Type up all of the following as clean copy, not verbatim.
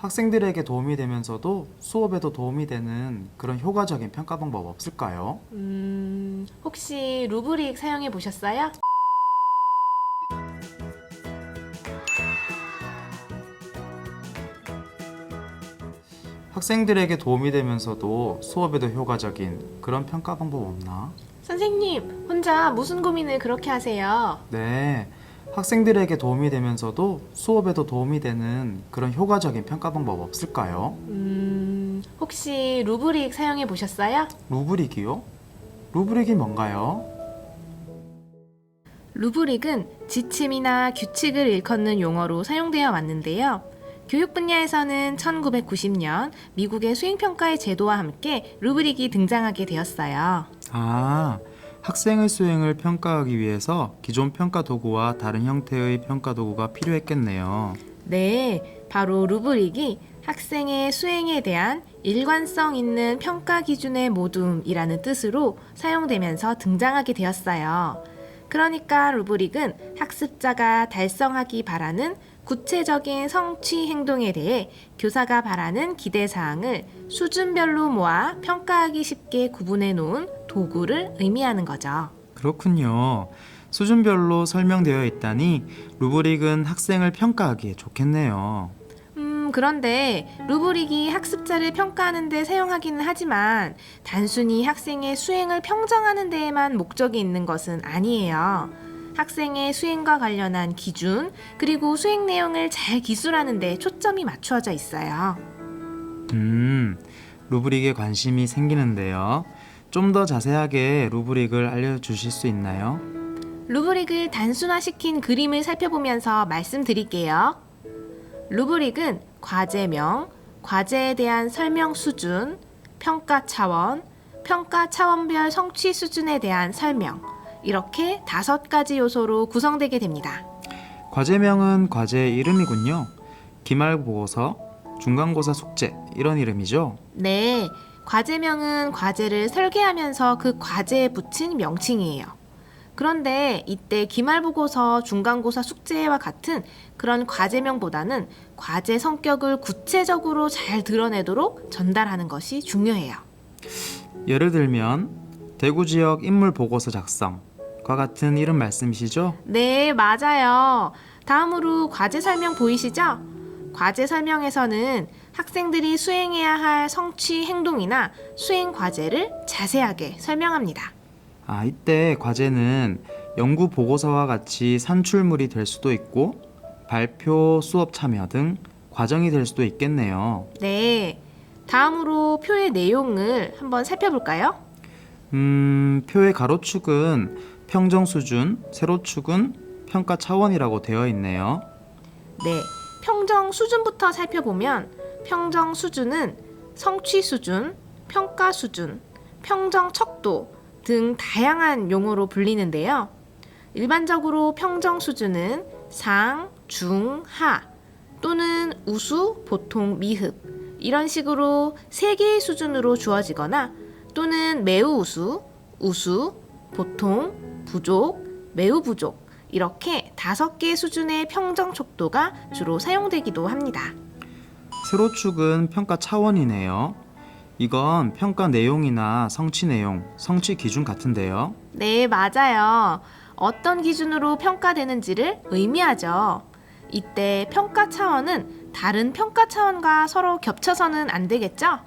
학생들에게 도움이 되면서도 수업에도 도움이 되는 그런 효과적인 평가 방법 없을까요? 혹시 루브릭 사용해 보셨어요? 학생들에게 도움이 되면서도 수업에도 효과적인 그런 평가 방법 없나? 선생님, 혼자 무슨 고민을 그렇게 하세요? 네, 학생들에게 도움이 되면서도 수업에도 도움이 되는 그런 효과적인 평가 방법 없을까요? 혹시 루브릭 사용해 보셨어요? 루브릭이요? 루브릭이 뭔가요? 루브릭은 지침이나 규칙을 일컫는 용어로 사용되어 왔는데요. 교육 분야에서는 1990년 미국의 수행평가의 제도와 함께 루브릭이 등장하게 되었어요. 아, 학생의 수행을 평가하기 위해서 기존 평가 도구와 다른 형태의 평가 도구가 필요했겠네요. 네, 바로 루브릭이 학생의 수행에 대한 일관성 있는 평가 기준의 모둠이라는 뜻으로 사용되면서 등장하게 되었어요. 그러니까 루브릭은 학습자가 달성하기 바라는 구체적인 성취 행동에 대해 교사가 바라는 기대사항을 수준별로 모아 평가하기 쉽게 구분해 놓은 도구를 의미하는 거죠. 그렇군요. 수준별로 설명되어 있다니 루브릭은 학생을 평가하기에 좋겠네요. 그런데 루브릭이 학습자를 평가하는 데 사용하기는 하지만 단순히 학생의 수행을 평정하는 데에만 목적이 있는 것은 아니에요. 학생의 수행과 관련한 기준, 그리고 수행 내용을 잘 기술하는 데 초점이 맞추어져 있어요. 루브릭에 관심이 생기는데요. 좀 더 자세하게 루브릭을 알려주실 수 있나요? 루브릭을 단순화시킨 그림을 살펴보면서 말씀드릴게요. 루브릭은 과제명, 과제에 대한 설명 수준, 평가 차원, 평가 차원별 성취 수준에 대한 설명, 이렇게 5가지 요소로 구성되게 됩니다. 과제명은 과제의 이름이군요. 기말보고서, 중간고사 숙제 이런 이름이죠? 네, 과제명은 과제를 설계하면서 그 과제에 붙인 명칭이에요. 그런데 이때 기말보고서, 중간고사 숙제와 같은 그런 과제명보다는 과제 성격을 구체적으로 잘 드러내도록 전달하는 것이 중요해요. 예를 들면 대구 지역 인물 보고서 작성과 같은 이름 말씀이시죠? 네, 맞아요. 다음으로 과제 설명 보이시죠? 과제 설명에서는 학생들이 수행해야 할 성취 행동이나 수행 과제를 자세하게 설명합니다. 이때 과제는 연구 보고서와 같이 산출물이 될 수도 있고 발표, 수업 참여 등 과정이 될 수도 있겠네요. 네, 다음으로 표의 내용을 한번 살펴볼까요? 표의 가로축은 평정 수준, 세로축은 평가 차원이라고 되어 있네요. 네, 평정 수준부터 살펴보면 평정 수준은 성취 수준, 평가 수준, 평정 척도 등 다양한 용어로 불리는데요. 일반적으로 평정 수준은 상, 중, 하 또는 우수, 보통, 미흡 이런 식으로 3개의 수준으로 주어지거나 또는 매우 우수, 우수, 보통, 부족, 매우 부족 이렇게 5개 수준의 평정 척도가 주로 사용되기도 합니다. 세로축은 평가 차원이네요. 이건 평가 내용이나 성취 내용, 성취 기준 같은데요. 네, 맞아요. 어떤 기준으로 평가되는지를 의미하죠. 이때 평가 차원은 다른 평가 차원과 서로 겹쳐서는 안 되겠죠?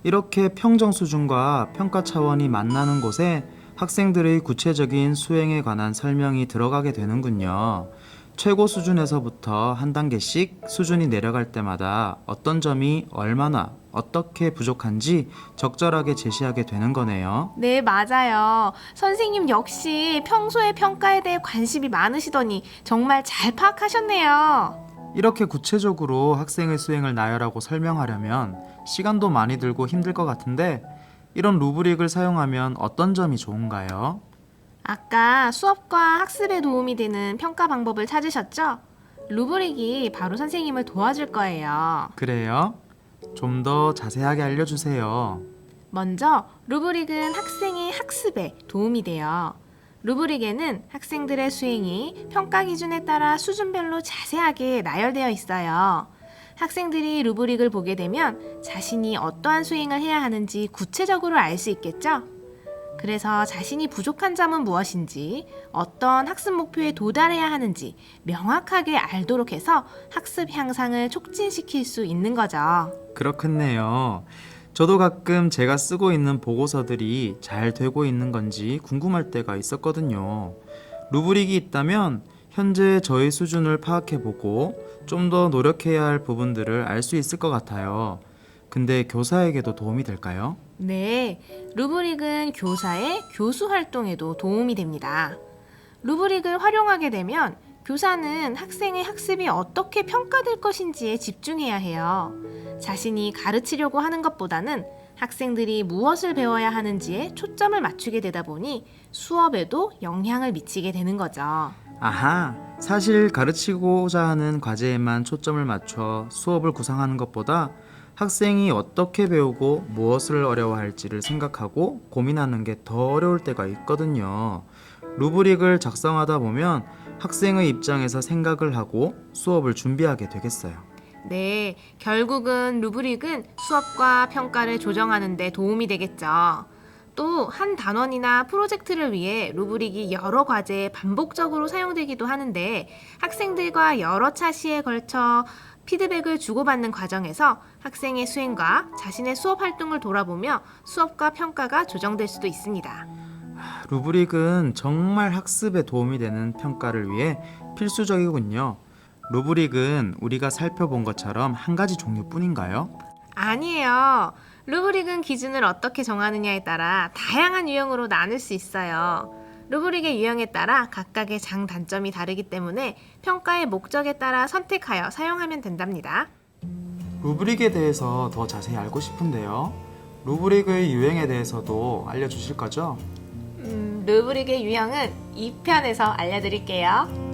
이렇게 평정 수준과 평가 차원이 만나는 곳에 학생들의 구체적인 수행에 관한 설명이 들어가게 되는군요. 최고 수준에서부터 한 단계씩 수준이 내려갈 때마다 어떤 점이 얼마나 어떻게 부족한지 적절하게 제시하게 되는 거네요. 네, 맞아요. 선생님 역시 평소에 평가에 대해 관심이 많으시더니 정말 잘 파악하셨네요. 이렇게 구체적으로 학생의 수행을 나열하고 설명하려면 시간도 많이 들고 힘들 것 같은데 이런 루브릭을 사용하면 어떤 점이 좋은가요? 아까 수업과 학습에 도움이 되는 평가 방법을 찾으셨죠? 루브릭이 바로 선생님을 도와줄 거예요. 그래요? 좀 더 자세하게 알려주세요. 먼저 루브릭은 학생의 학습에 도움이 돼요. 루브릭에는 학생들의 수행이 평가 기준에 따라 수준별로 자세하게 나열되어 있어요. 학생들이 루브릭을 보게 되면 자신이 어떠한 수행을 해야 하는지 구체적으로 알 수 있겠죠? 그래서 자신이 부족한 점은 무엇인지, 어떤 학습 목표에 도달해야 하는지 명확하게 알도록 해서 학습 향상을 촉진시킬 수 있는 거죠. 그렇겠네요. 저도 가끔 제가 쓰고 있는 보고서들이 잘 되고 있는 건지 궁금할 때가 있었거든요. 루브릭이 있다면 현재 저의 수준을 파악해보고 좀 더 노력해야 할 부분들을 알 수 있을 것 같아요. 근데 교사에게도 도움이 될까요? 네, 루브릭은 교사의 교수 활동에도 도움이 됩니다. 루브릭을 활용하게 되면 교사는 학생의 학습이 어떻게 평가될 것인지에 집중해야 해요. 자신이 가르치려고 하는 것보다는 학생들이 무엇을 배워야 하는지에 초점을 맞추게 되다 보니 수업에도 영향을 미치게 되는 거죠. 아하, 사실 가르치고자 하는 과제에만 초점을 맞춰 수업을 구상하는 것보다 학생이 어떻게 배우고 무엇을 어려워할지를 생각하고 고민하는 게 더 어려울 때가 있거든요. 루브릭을 작성하다 보면 학생의 입장에서 생각을 하고 수업을 준비하게 되겠어요. 네, 결국은 루브릭은 수업과 평가를 조정하는 데 도움이 되겠죠. 또 한 단원이나 프로젝트를 위해 루브릭이 여러 과제에 반복적으로 사용되기도 하는데 학생들과 여러 차시에 걸쳐 피드백을 주고받는 과정에서 학생의 수행과 자신의 수업 활동을 돌아보며 수업과 평가가 조정될 수도 있습니다. 루브릭은 정말 학습에 도움이 되는 평가를 위해 필수적이군요. 루브릭은 우리가 살펴본 것처럼 한 가지 종류뿐인가요? 아니에요. 루브릭은 기준을 어떻게 정하느냐에 따라 다양한 유형으로 나눌 수 있어요. 루브릭의 유형에 따라 각각의 장단점이 다르기 때문에 평가의 목적에 따라 선택하여 사용하면 된답니다. 루브릭에 대해서 더 자세히 알고 싶은데요. 루브릭의 유형에 대해서도 알려주실 거죠? 루브릭의 유형은 2편에서 알려드릴게요.